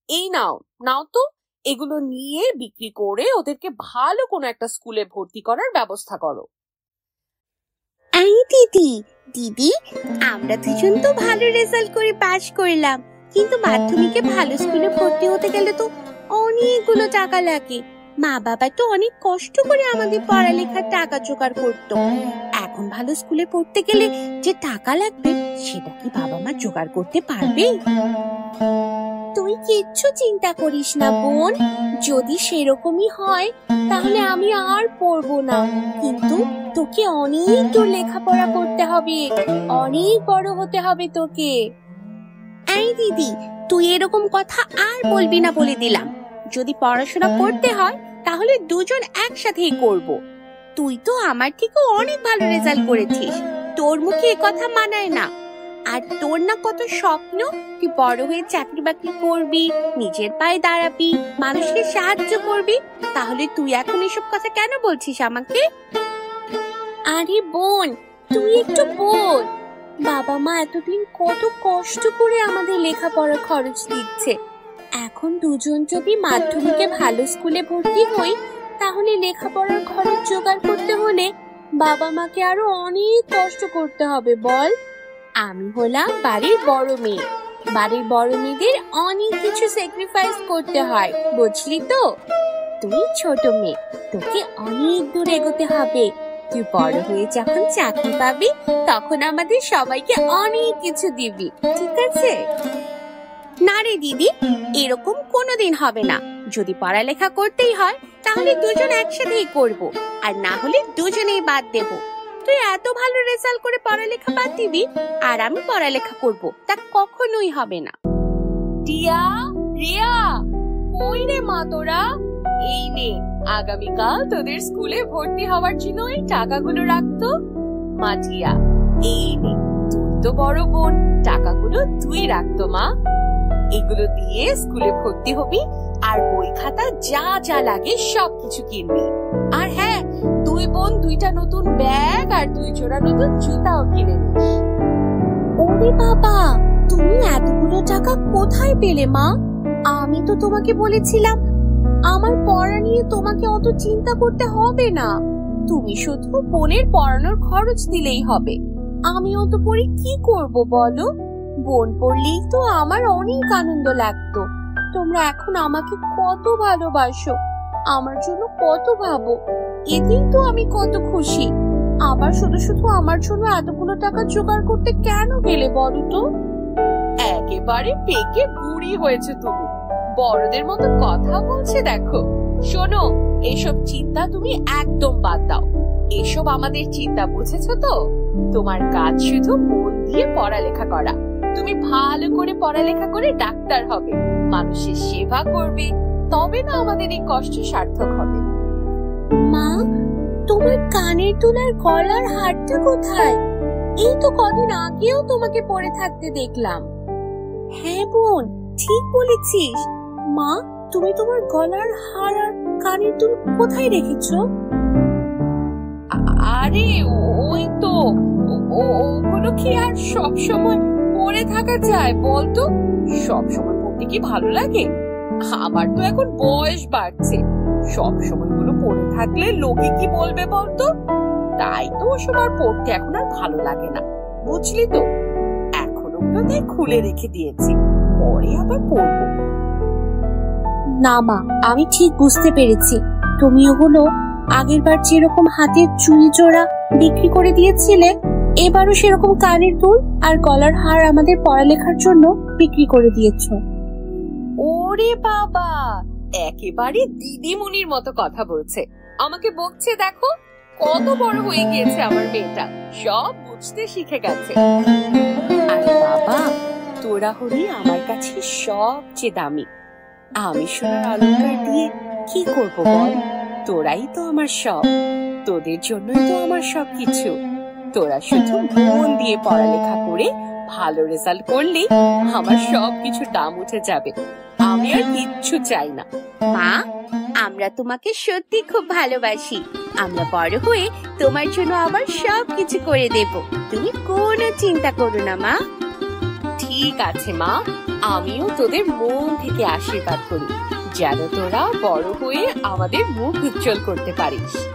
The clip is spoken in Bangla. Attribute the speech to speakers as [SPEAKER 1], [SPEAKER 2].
[SPEAKER 1] এই নাও নাও তো, এগুলো নিয়ে বিক্রি করে ওদেরকে ভালো কোনো একটা স্কুলে ভর্তি করার ব্যবস্থা করো।
[SPEAKER 2] এই দিদি দিদি, আমরা দুজন তো ভালো রেজাল্ট করে পাশ করলাম, কিন্তু মাধ্যমিকে ভালো স্কুলে ভর্তি হতে গেলে তো অনেকগুলো টাকা লাগে। মা বাবা তো অনেক কষ্ট করে আমাদের পড়ালেখার টাকা জোগাড় করতো। এখন ভালো স্কুলে পড়তে গেলে যে টাকা লাগবে সেটা কি বাবা মা জোগাড় করতে পারবে? তুই কিচ্ছু চিন্তা করিস না বোন, যদি সেরকমই হয় তাহলে আমি আর পড়বো না, কিন্তু তোকে অনেক দূর লেখাপড়া করতে হবে, অনেক বড় হতে হবে তোকে। এই দিদি, তুই এরকম কথা আর বলবি না বলে দিলাম। যদি পড়াশোনা করতে হয় তাহলে দুজন একসাথেই করব। তুই তো আমার থেকে অনেক ভালো রেজাল্ট করেছিস, তোর মুখে এ কথা মানায় না। আর তোর না কত স্বপ্ন, তুই বড় হয়ে চাকরি বাকরি করবি, নিজের পায়ে দাঁড়াবি, মানুষকে সাহায্য করবি, তাহলে তুই এখন এসব কথা কেন বলছিস আমাকে? আরে বোন, তুই একটু বল, বাবা মা এতদিন কত কষ্ট করে আমাদের লেখাপড়ার খরচ দিচ্ছে। এখন দুজন যদি মাধ্যমিকে ভালো স্কুলে ভর্তি হই তাহলে লেখাপড়ার খরচ জোগাড় করতে হলে বাবা মাকে আরো অনেক কষ্ট করতে হবে বল। আমি হলাম বাড়ির বড় মেয়ে, বাড়ির বড় মেয়েদের অনেক কিছু স্যাক্রিফাইস করতে হয়, বুঝলি তো? তুই ছোট মেয়ে, তোকে অনেক দূর এগোতে হবে। তুই বড় হয়ে যখন চাকরি পাবি তখন আমাদের সবাইকে অনেক কিছু দিবি, ঠিক আছে? না রে দিদি, এরকম কোনোদিন হবে না। যদি পড়ালেখা করতেই হয় তাহলে দুজন একসাথেই করব, আর না হলে দুজনেই বাদ দেব। তুই এত ভালো রেজাল্ট করে পড়ালেখা বাদ দিবি আর আমি পড়ালেখা করব, তা কখনোই হবে না।
[SPEAKER 1] টিয়া, রিয়া, কই রে মা তোরা? এই নে, আগামীকাল তোদের স্কুলে ভর্তি হওয়ার জন্য এই টাকাগুলো রাখতো। মা টিয়া, এই নে, তুই তো বড় বোন, টাকাগুলো তুই রাখতো মা। এগুলো দিয়ে স্কুলে ভর্তি হবি আর বই খাতা যা যা লাগে সবকিছু কিনবি। আর হ্যাঁ, দুই বোন দুইটা নতুন ব্যাগ আর 2 জোড়া নতুন জুতাও কিনে নিস।
[SPEAKER 2] ওরে বাবা, তুমি এতগুলো টাকা কোথায় পেলে মা? আমি তো তোমাকে বলেছিলাম আমার পড়া নিয়ে তোমাকে অত চিন্তা করতে হবে না, তুমি শুধু বোনের পড়ানোর খরচ দিলেই হবে। আমি অত পড়ে কি করব বলো? বোন পড়লেই তো আমার অনেক আনন্দ লাগতো। তোমরা এখন আমাকে কত ভালোবাসো, আমার জন্য কত ভাবো, এতেই তো আমি কত খুশি। আবার শুধু শুধু আমার জন্য এতগুলো টাকা জোগাড় করতে কেন গেলে বলো তো?
[SPEAKER 1] একেবারে পেকে বুড়ি হয়েছে তুমি, বড়দের মতো কথা বলছে দেখো। শোনো, এসব চিন্তা তুমি একদম বাদ দাও। এসব আমাদের চিন্তা, বুঝেছো তো? তোমার কাজ শুধু মন দিয়ে পড়ালেখা করা। তুমি ভালো করে পড়ালেখা করে ডাক্তার হবে, মানুষের সেবা করবে, তবে না আমাদের এই কষ্ট সার্থক হবে।
[SPEAKER 2] মা, তোমার কানের দুল আর গলার হারটা কোথায়? এই তো কদিন আগেও তোমাকে পরে থাকতে দেখলাম। হ্যাঁ বোন, ঠিক বলেছিস। মা, তুমি তোমার গলার হার আর কানের দুল কোথায় রেখেছো?
[SPEAKER 1] আরে ওই তো, ওগুলো কি আর সব সময় পরে থাকা যায় বলতো? সব সময় পড়তে কি ভালো লাগে? আমার তো এখন বয়স বাড়ছে, সব সময় গুলো পরে থাকলে লোকে কি বলবে বলতো? তাই তো ওসব আর পড়তে এখন আর ভালো লাগে না, বুঝলি তো? এখন ওগুলো তাই খুলে রেখে দিয়েছি, পরে আবার পড়বো।
[SPEAKER 2] না মা, আমি ঠিক বুঝতে পেরেছি। তুমি ওগুলো আগের বার যেরকম হাতের চুড়ি জোড়া বিক্রি করে দিয়েছিলে, এবারও সেরকম কানের দুল আর গলার হার আমাদের পড়ালেখার জন্য বিক্রি করে দিয়েছো।
[SPEAKER 1] ওরে বাবা, একেবারে দিদিমণির মতো কথা বলছে, আমাকে বকছে। দেখো কত বড় হয়ে গিয়েছে আমার মেয়েটা, সব বুঝতে শিখে গেছে।
[SPEAKER 2] আরে বাবা, তোরা হলি আমার কাছে সবচেয়ে দামি। আমি সোনার অলংকার দিয়ে কি করব বল? তোরাই তো আমার সব, তোদের জন্যই তো আমার সবকিছু। তোরা শুধু মন দিয়ে পড়ালেখা করে ভালো রেজাল্ট করলে আমার সবকিছু দাম উঠে যাবে। আমি আর কিচ্ছু চাই না। মা, আমরা তোমাকে সত্যি খুব ভালোবাসি। আমরা বড় হয়ে তোমার জন্য আবার সবকিছু করে দেব, তুমি কোনো চিন্তা করো না মা।
[SPEAKER 1] ঠিক আছে মা, আমিও তোদের মন থেকে আশীর্বাদ করি যেন তোরা বড় হয়ে আমাদের মুখ উজ্জ্বল করতে পারিস।